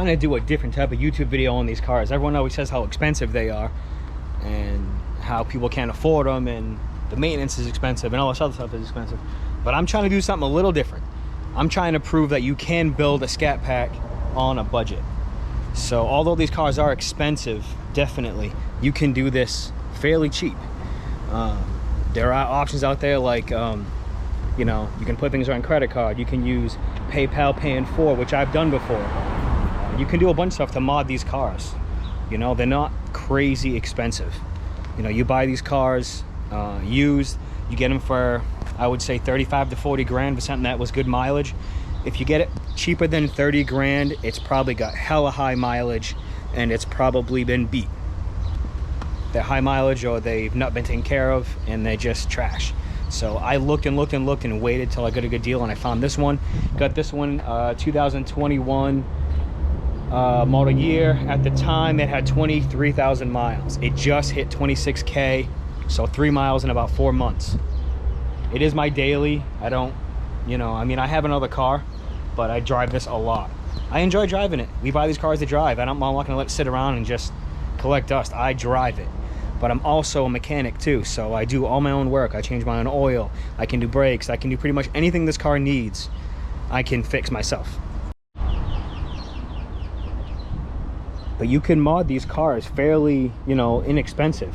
trying to do a different type of YouTube video on these cars. Everyone always says how expensive they are and how people can't afford them and the maintenance is expensive and all this other stuff is expensive. But I'm trying to do something a little different. I'm trying to prove that you can build a Scat Pack on a budget. So although these cars are expensive, definitely, you can do this fairly cheap. There are options out there like, you know, you can put things on credit card. You can use PayPal Pay in 4, which I've done before. You can do a bunch of stuff to mod these cars. You know, they're not crazy expensive. You know, you buy these cars used, you get them for, I would say 35 to 40 grand for something that was good mileage. If you get it cheaper than 30 grand, it's probably got hella high mileage and it's probably been beat. They're high mileage or they've not been taken care of and they're just trash. So I looked and looked and looked and waited till I got a good deal and I found this one. Got this one 2021 model year. At the time it had 23,000 miles. It just hit 26K, so 3 miles in about 4 months. It is my daily. I don't, you know, I mean, I have another car, but I drive this a lot. I enjoy driving it. We buy these cars to drive. I'm not gonna let it sit around and just collect dust. I drive it. But I'm also a mechanic too, so I do all my own work. I change my own oil. I can do brakes. I can do pretty much anything this car needs. I can fix myself. But you can mod these cars fairly, you know, inexpensive.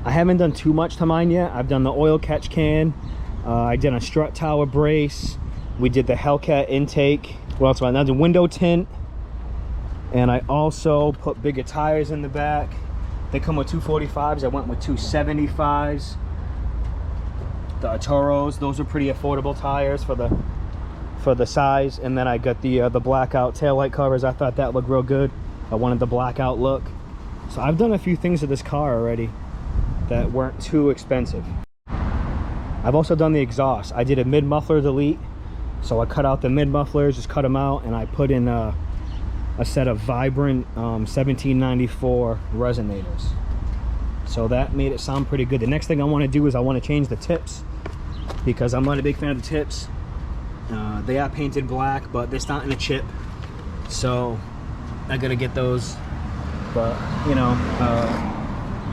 I haven't done too much to mine yet. I've done the oil catch can. I did a strut tower brace. We did the Hellcat intake. What else? I did window tint. And I also put bigger tires in the back. They come with 245s. I went with 275s. The Arturos, those are pretty affordable tires for the size. And then I got the blackout taillight covers. I thought that looked real good. I wanted the blackout look. So I've done a few things to this car already that weren't too expensive. I've also done the exhaust. I did a mid muffler delete. So I cut out the mid mufflers, just cut them out, and I put in a set of Vibrant 1794 resonators. So that made it sound pretty good. The next thing I want to do is I want to change the tips because I'm not a big fan of the tips. They are painted black, but they're starting to chip. So I gotta get those. But you know,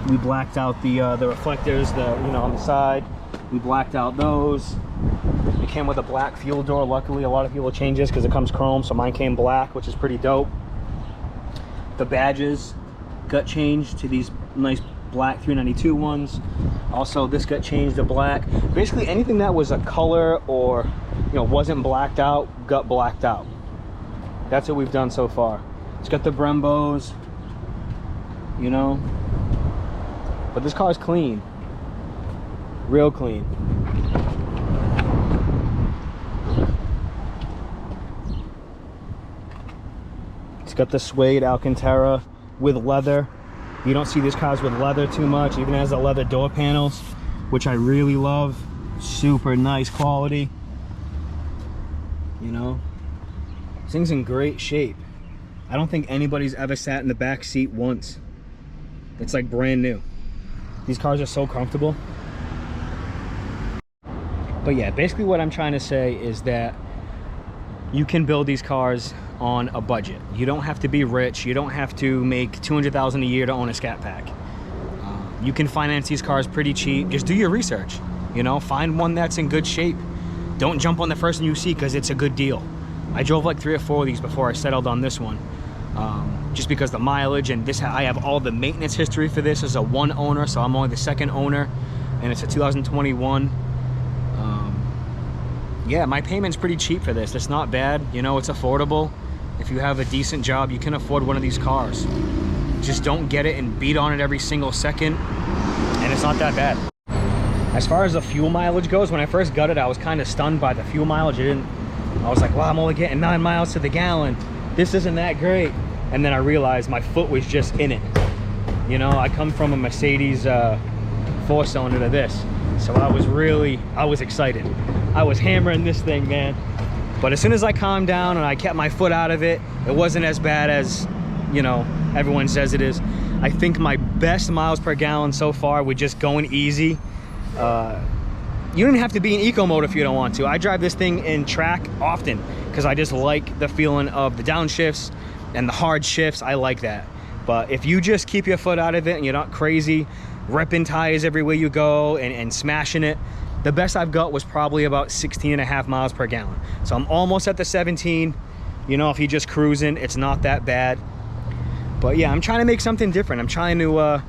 we blacked out the reflectors, you know, on the side. We blacked out those. It came with a black fuel door. Luckily, a lot of people change this because it comes chrome, so mine came black, which is pretty dope. The badges got changed to these nice black 392 ones. Also, this got changed to black. Basically, anything that was a color or, you know, wasn't blacked out got blacked out. That's what we've done so far. It's got the Brembos, you know, but this car is clean, real clean. It's got the suede Alcantara with leather. You don't see these cars with leather too much. Even has the leather door panels, which I really love. Super nice quality. You know, this thing's in great shape. I don't think anybody's ever sat in the back seat once. It's like brand new. These cars are so comfortable. But yeah, basically what I'm trying to say is that you can build these cars on a budget. You don't have to be rich. You don't have to make $200,000 a year to own a Scat Pack. You can finance these cars pretty cheap. Just do your research. You know, find one that's in good shape. Don't jump on the first one you see because it's a good deal. I drove like 3 or 4 of these before I settled on this one. Just because the mileage and this, I have all the maintenance history for this as a one owner, so I'm only the second owner, and it's a 2021. Yeah, my payment's pretty cheap for this. It's not bad, you know, it's affordable. If you have a decent job, you can afford one of these cars. Just don't get it and beat on it every single second, and it's not that bad. As far as the fuel mileage goes, when I first got it, I was kind of stunned by the fuel mileage. I was like, wow, I'm only getting 9 miles to the gallon. This isn't that great. And then I realized my foot was just in it. You know, I come from a Mercedes 4-cylinder to this. So I was excited. I was hammering this thing, man. But as soon as I calmed down and I kept my foot out of it, it wasn't as bad as, you know, everyone says it is. I think my best miles per gallon so far with just going easy. You don't have to be in eco mode if you don't want to. I drive this thing in track often because I just like the feeling of the downshifts, and the hard shifts, I like that. But if you just keep your foot out of it and you're not crazy ripping tires everywhere you go and smashing it, the best I've got was probably about 16.5 miles per gallon. So I'm almost at the 17. You know, if you're just cruising, it's not that bad. But yeah, I'm trying to make something different. I'm trying to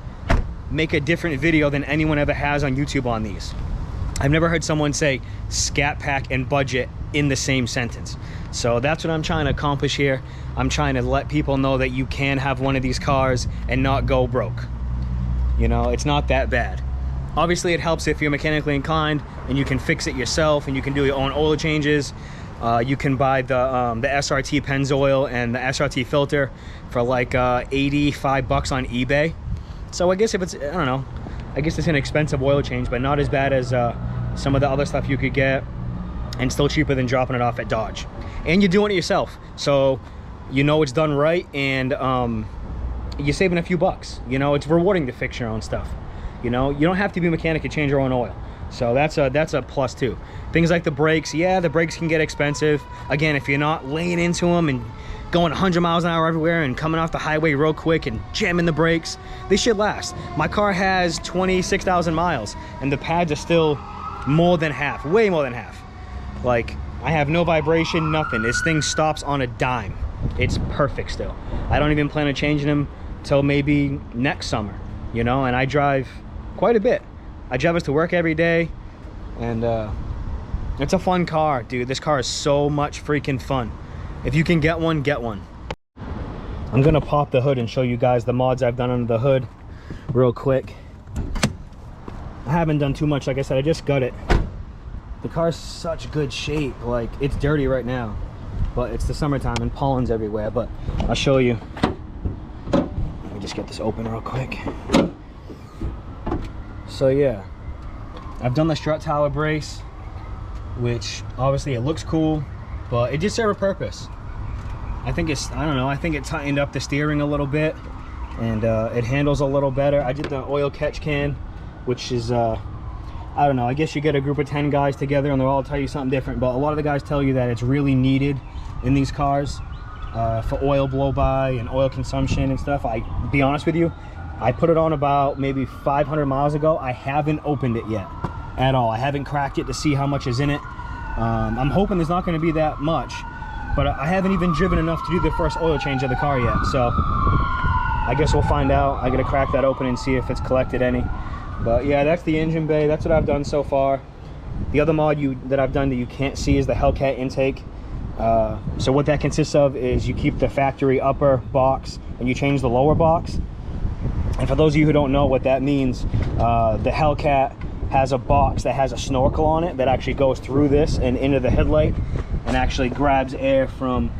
make a different video than anyone ever has on YouTube on these. I've never heard someone say Scat Pack and budget in the same sentence. So that's what I'm trying to accomplish here. I'm trying to let people know that you can have one of these cars and not go broke. You know, it's not that bad. Obviously, it helps if you're mechanically inclined and you can fix it yourself and you can do your own oil changes. You can buy the SRT Pennzoil and the SRT filter for like 85 bucks on eBay. So I guess if it's, I don't know, I guess it's an expensive oil change, but not as bad as some of the other stuff you could get, and still cheaper than dropping it off at Dodge. And you're doing it yourself, so you know it's done right, and you're saving a few bucks. You know, it's rewarding to fix your own stuff. You know, you don't have to be a mechanic to change your own oil. So that's a plus too. Things like the brakes, yeah, the brakes can get expensive. Again, if you're not laying into them and going 100 miles an hour everywhere and coming off the highway real quick and jamming the brakes, they should last. My car has 26,000 miles and the pads are still more than half, way more than half. Like, I have no vibration, nothing. This thing stops on a dime. It's perfect still. I don't even plan on changing them till maybe next summer, you know, and I drive quite a bit. I drive us to work every day, and it's a fun car, dude. This car is so much freaking fun. If you can get one, get one. I'm gonna pop the hood and show you guys the mods I've done under the hood real quick. I haven't done too much, like I said, I just got it. The car's such good shape. Like, it's dirty right now, but it's the summertime and pollen's everywhere. But I'll show you. Let me just get this open real quick. So yeah, I've done the strut tower brace, which obviously it looks cool, but it did serve a purpose. I think it's, I don't know, I think it tightened up the steering a little bit, and it handles a little better. I did the oil catch can, which is I don't know, I guess you get a group of 10 guys together and they'll all tell you something different, but a lot of the guys tell you that it's really needed in these cars for oil blow by and oil consumption and stuff. I be honest with you, I put it on about maybe 500 miles ago. I haven't opened it yet at all. I haven't cracked it to see how much is in it. I'm hoping there's not going to be that much, but I haven't even driven enough to do the first oil change of the car yet. So I guess we'll find out. I got to crack that open and see if it's collected any. But yeah, that's the engine bay. That's what I've done so far. The other mod that I've done that you can't see is the Hellcat intake. So what that consists of is you keep the factory upper box and you change the lower box. And for those of you who don't know what that means, the Hellcat has a box that has a snorkel on it that actually goes through this and into the headlight and actually grabs air from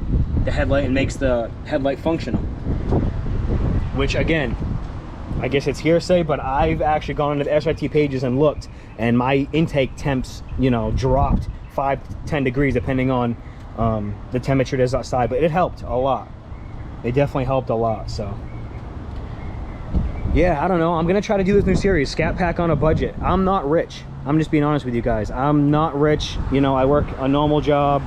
the headlight and makes the headlight functional. Which again, I guess it's hearsay, but I've actually gone into the SRT pages and looked, and my intake temps, you know, dropped 5 to 10 degrees depending on the temperature it is outside, but it helped a lot. It definitely helped a lot. So yeah, I don't know, I'm gonna try to do this new series, Scat Pack on a budget. I'm not rich, I'm just being honest with you guys. I'm not rich, you know, I work a normal job,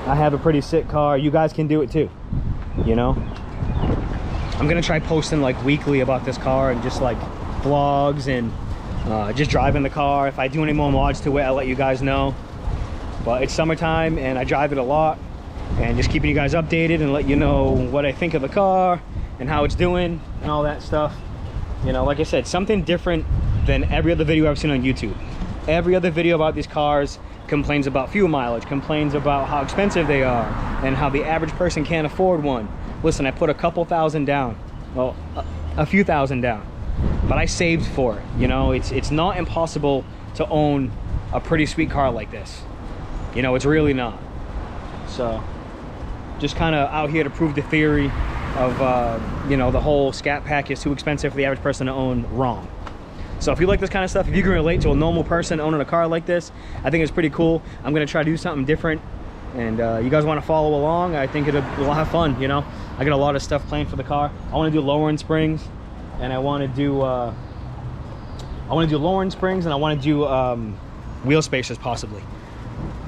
I have a pretty sick car. You guys can do it too, you know. I'm gonna try posting like weekly about this car and just like vlogs and just driving the car. If I do any more mods to it, I'll let you guys know. But it's summertime and I drive it a lot, and just keeping you guys updated and let you know what I think of the car and how it's doing and all that stuff. You know, like I said, something different than every other video I've seen on YouTube. Every other video about these cars complains about fuel mileage, complains about how expensive they are and how the average person can't afford one. Listen, I put a couple thousand down, well, a few thousand down, but I saved for it. You know, it's not impossible to own a pretty sweet car like this. You know, it's really not. So just kind of out here to prove the theory of you know, the whole Scat Pack is too expensive for the average person to own wrong. So if you like this kind of stuff, if you can relate to a normal person owning a car like this, I think it's pretty cool. I'm gonna try to do something different, and you guys want to follow along, I think we'll have fun. You know, I got a lot of stuff planned for the car. I want to do lowering springs, and I want to do lowering springs, and I want to do wheel spacers possibly.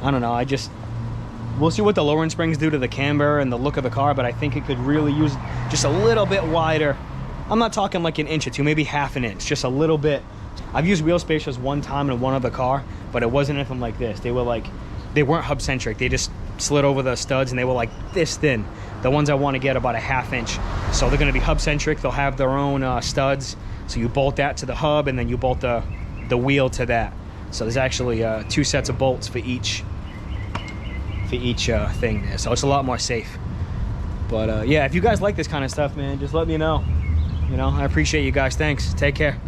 I don't know, We'll see what the lowering springs do to the camber and the look of the car, but I think it could really use just a little bit wider. I'm not talking like an inch or two, maybe half an inch, just a little bit. I've used wheel spacers one time in one other car, but it wasn't anything like this. They weren't hub centric. They just slid over the studs and they were like this thin. The ones I want to get about a ½ inch. So they're going to be hub centric. They'll have their own studs. So you bolt that to the hub and then you bolt the wheel to that. So there's actually 2 sets of bolts for each thing there. So it's a lot more safe. But yeah, if you guys like this kind of stuff, man, just let me know. You know, I appreciate you guys. Thanks. Take care.